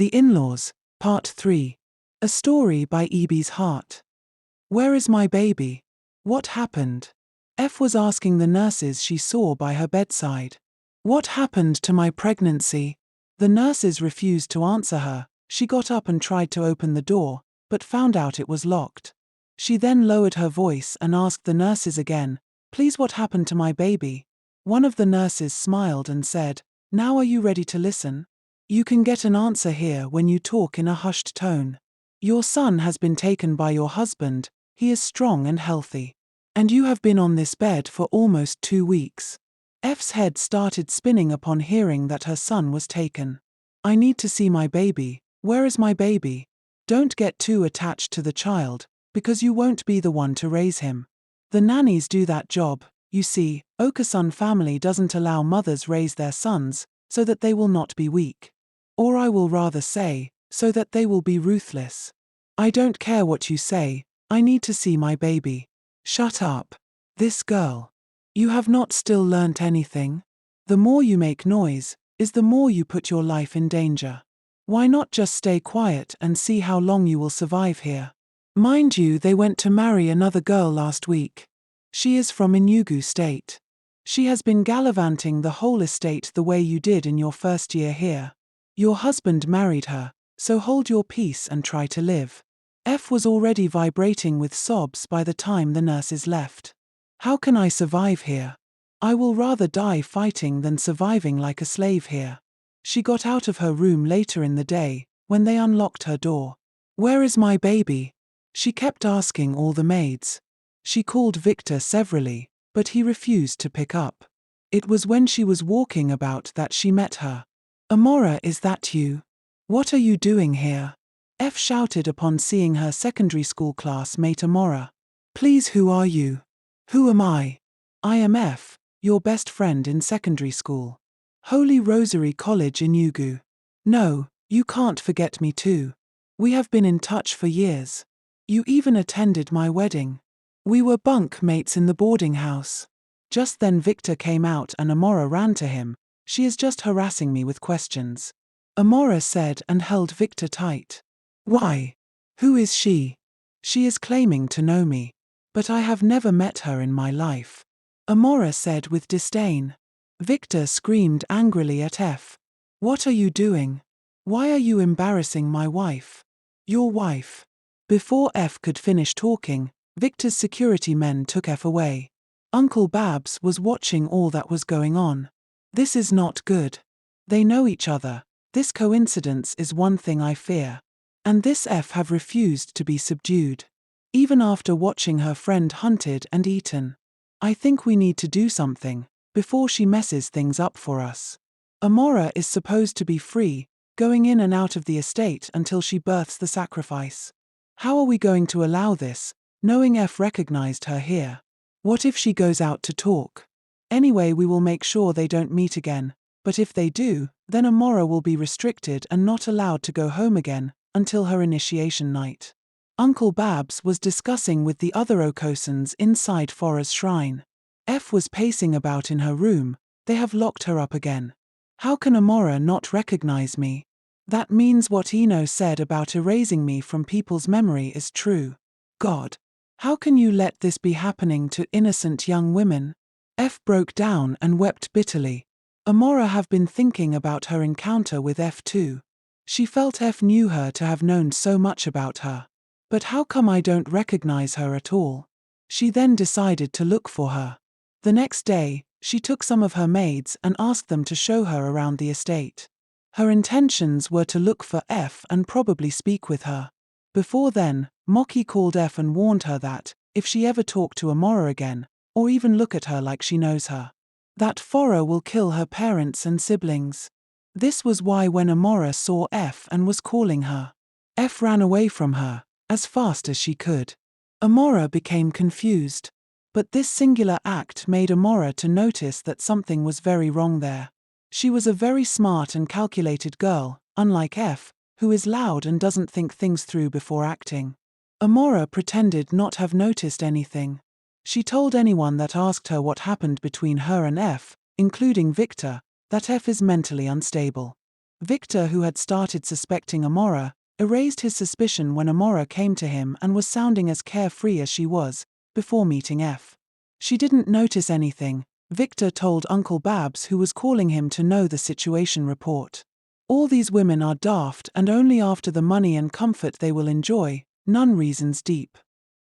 The In-Laws, Part 3. A Story by E.B.'s Heart. Where is my baby? What happened? F was asking the nurses she saw by her bedside. What happened to my pregnancy? The nurses refused to answer her. She got up and tried to open the door, but found out it was locked. She then lowered her voice and asked the nurses again, "Please, what happened to my baby?" One of the nurses smiled and said, "Now are you ready to listen? You can get an answer here when you talk in a hushed tone. Your son has been taken by your husband, he is strong and healthy. And you have been on this bed for almost 2 weeks." F's head started spinning upon hearing that her son was taken. "I need to see my baby. Where is my baby? Don't get too attached to the child, because you won't be the one to raise him. The nannies do that job. You see, Okasan family doesn't allow mothers raise their sons, so that they will not be weak. Or I will rather say, so that they will be ruthless. I don't care what you say, I need to see my baby." "Shut up. This girl. You have not still learnt anything? The more you make noise, is the more you put your life in danger. Why not just stay quiet and see how long you will survive here? Mind you, they went to marry another girl last week. She is from Enugu State. She has been gallivanting the whole estate the way you did in your first year here. Your husband married her, so hold your peace and try to live." F was already vibrating with sobs by the time the nurses left. "How can I survive here? I will rather die fighting than surviving like a slave here." She got out of her room later in the day, when they unlocked her door. "Where is my baby?" She kept asking all the maids. She called Victor severally, but he refused to pick up. It was when she was walking about that she met her. "Amora, is that you? What are you doing here?" F shouted upon seeing her secondary school classmate Amora. "Please, who are you?" "Who am I?" "I am F, your best friend in secondary school. Holy Rosary College Enugu. No, you can't forget me too. We have been in touch for years. You even attended my wedding. We were bunk mates in the boarding house." Just then Victor came out and Amora ran to him. "She is just harassing me with questions," Amora said and held Victor tight. "Why? Who is she?" "She is claiming to know me. But I have never met her in my life," Amora said with disdain. Victor screamed angrily at F. "What are you doing? Why are you embarrassing my wife? Your wife?" Before F could finish talking, Victor's security men took F away. Uncle Babs was watching all that was going on. "This is not good. They know each other. This coincidence is one thing I fear." And this F have refused to be subdued. Even after watching her friend hunted and eaten. "I think we need to do something, before she messes things up for us. Amora is supposed to be free, going in and out of the estate until she births the sacrifice. How are we going to allow this, knowing F recognized her here? What if she goes out to talk? Anyway, we will make sure they don't meet again, but if they do, then Amora will be restricted and not allowed to go home again, until her initiation night." Uncle Babs was discussing with the other Okosans inside Fora's shrine. F was pacing about in her room. "They have locked her up again. How can Amora not recognize me? That means what Eno said about erasing me from people's memory is true. God, how can you let this be happening to innocent young women?" F broke down and wept bitterly. Amora have been thinking about her encounter with F too. She felt F knew her to have known so much about her. But how come I don't recognize her at all? She then decided to look for her. The next day, she took some of her maids and asked them to show her around the estate. Her intentions were to look for F and probably speak with her. Before then, Moki called F and warned her that, if she ever talked to Amora again, or even look at her like she knows her, that Fora will kill her parents and siblings. This was why when Amora saw F and was calling her, F ran away from her, as fast as she could. Amora became confused. But this singular act made Amora to notice that something was very wrong there. She was a very smart and calculated girl, unlike F, who is loud and doesn't think things through before acting. Amora pretended not have noticed anything. She told anyone that asked her what happened between her and F, including Victor, that F is mentally unstable. Victor, who had started suspecting Amora, erased his suspicion when Amora came to him and was sounding as carefree as she was before meeting F. She didn't notice anything, Victor told Uncle Babs, who was calling him to know the situation report. All these women are daft and only after the money and comfort they will enjoy, none reasons deep.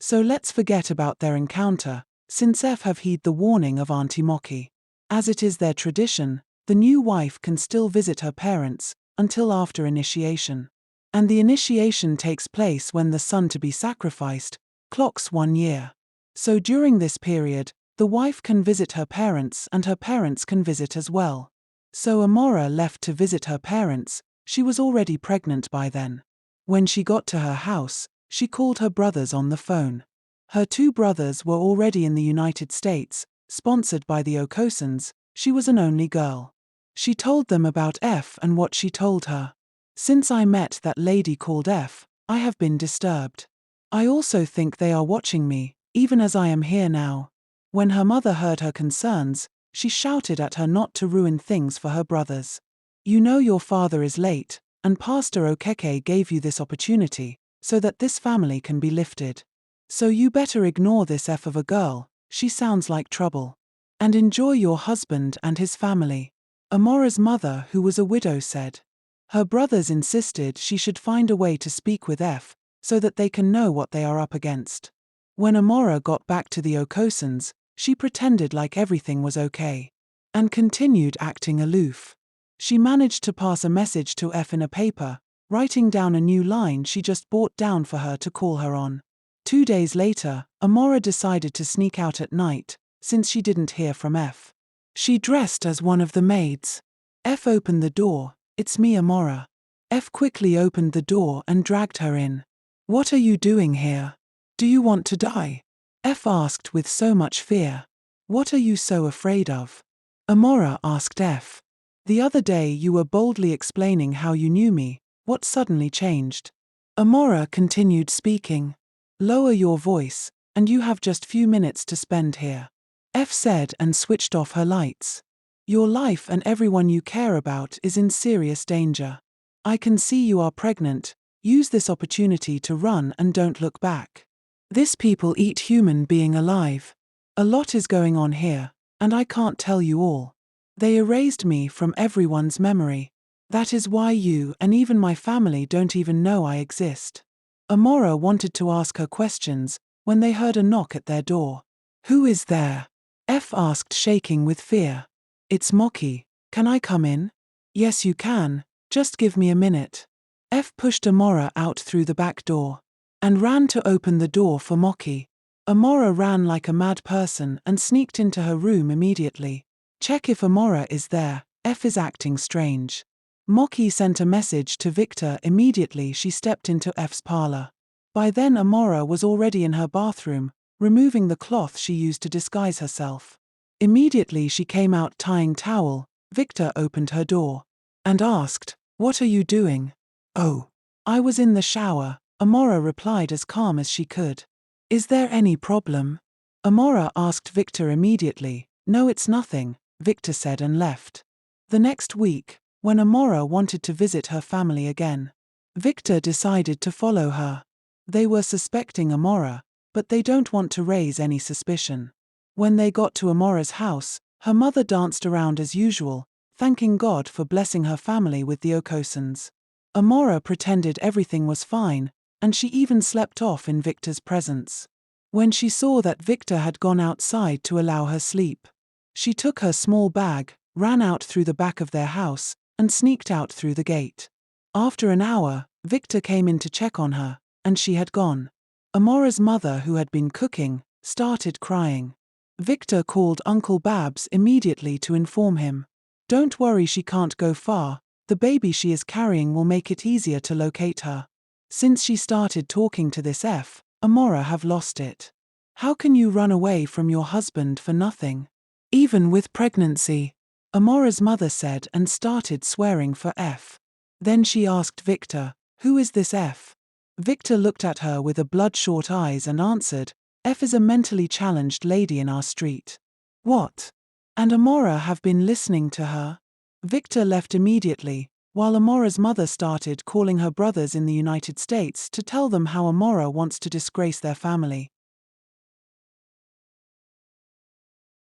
So let's forget about their encounter, since F have heed the warning of Auntie Mocky. As it is their tradition, the new wife can still visit her parents until after initiation. And the initiation takes place when the son to be sacrificed clocks 1 year. So during this period, the wife can visit her parents and her parents can visit as well. So Amora left to visit her parents. She was already pregnant by then. When she got to her house, she called her brothers on the phone. Her 2 brothers were already in the United States, sponsored by the Okosans. She was an only girl. She told them about F and what she told her. Since I met that lady called F, I have been disturbed. I also think they are watching me, even as I am here now. When her mother heard her concerns, she shouted at her not to ruin things for her brothers. You know your father is late, and Pastor Okeke gave you this opportunity, so that this family can be lifted. So you better ignore this F of a girl, she sounds like trouble. And enjoy your husband and his family. Amora's mother, who was a widow, said. Her brothers insisted she should find a way to speak with F, so that they can know what they are up against. When Amora got back to the Okosans, she pretended like everything was okay. And continued acting aloof. She managed to pass a message to F in a paper, writing down a new line she just brought down for her to call her on. 2 days later, Amora decided to sneak out at night, since she didn't hear from F. She dressed as one of the maids. F opened the door. It's me, Amora. F quickly opened the door and dragged her in. What are you doing here? Do you want to die? F asked with so much fear. What are you so afraid of? Amora asked F. The other day you were boldly explaining how you knew me. What suddenly changed? Amora continued speaking. Lower your voice, and you have just few minutes to spend here. F said and switched off her lights. Your life and everyone you care about is in serious danger. I can see you are pregnant. Use this opportunity to run and don't look back. This people eat human being alive. A lot is going on here, and I can't tell you all. They erased me from everyone's memory. That is why you and even my family don't even know I exist. Amora wanted to ask her questions when they heard a knock at their door. Who is there? F asked, shaking with fear. It's Mocky. Can I come in? Yes, you can. Just give me a minute. F pushed Amora out through the back door and ran to open the door for Mocky. Amora ran like a mad person and sneaked into her room immediately. Check if Amora is there. F is acting strange. Mocky sent a message to Victor immediately she stepped into F's parlor. By then Amora was already in her bathroom, removing the cloth she used to disguise herself. Immediately she came out tying towel. Victor opened her door and asked, "What are you doing?" "Oh, I was in the shower," Amora replied as calm as she could. "Is there any problem?" Amora asked Victor immediately. "No, it's nothing," Victor said and left. The next week, when Amora wanted to visit her family again, Victor decided to follow her. They were suspecting Amora, but they don't want to raise any suspicion. When they got to Amora's house, her mother danced around as usual, thanking God for blessing her family with the Okosans. Amora pretended everything was fine, and she even slept off in Victor's presence. When she saw that Victor had gone outside to allow her sleep, she took her small bag, ran out through the back of their house, and sneaked out through the gate. After an hour, Victor came in to check on her, and she had gone. Amora's mother, who had been cooking, started crying. Victor called Uncle Babs immediately to inform him. Don't worry, she can't go far. The baby she is carrying will make it easier to locate her. Since she started talking to this F, Amora have lost it. How can you run away from your husband for nothing? Even with pregnancy, Amora's mother said and started swearing for F. Then she asked Victor, who is this F? Victor looked at her with a bloodshot eyes and answered, F is a mentally challenged lady in our street. What? And Amora have been listening to her? Victor left immediately, while Amora's mother started calling her brothers in the United States to tell them how Amora wants to disgrace their family.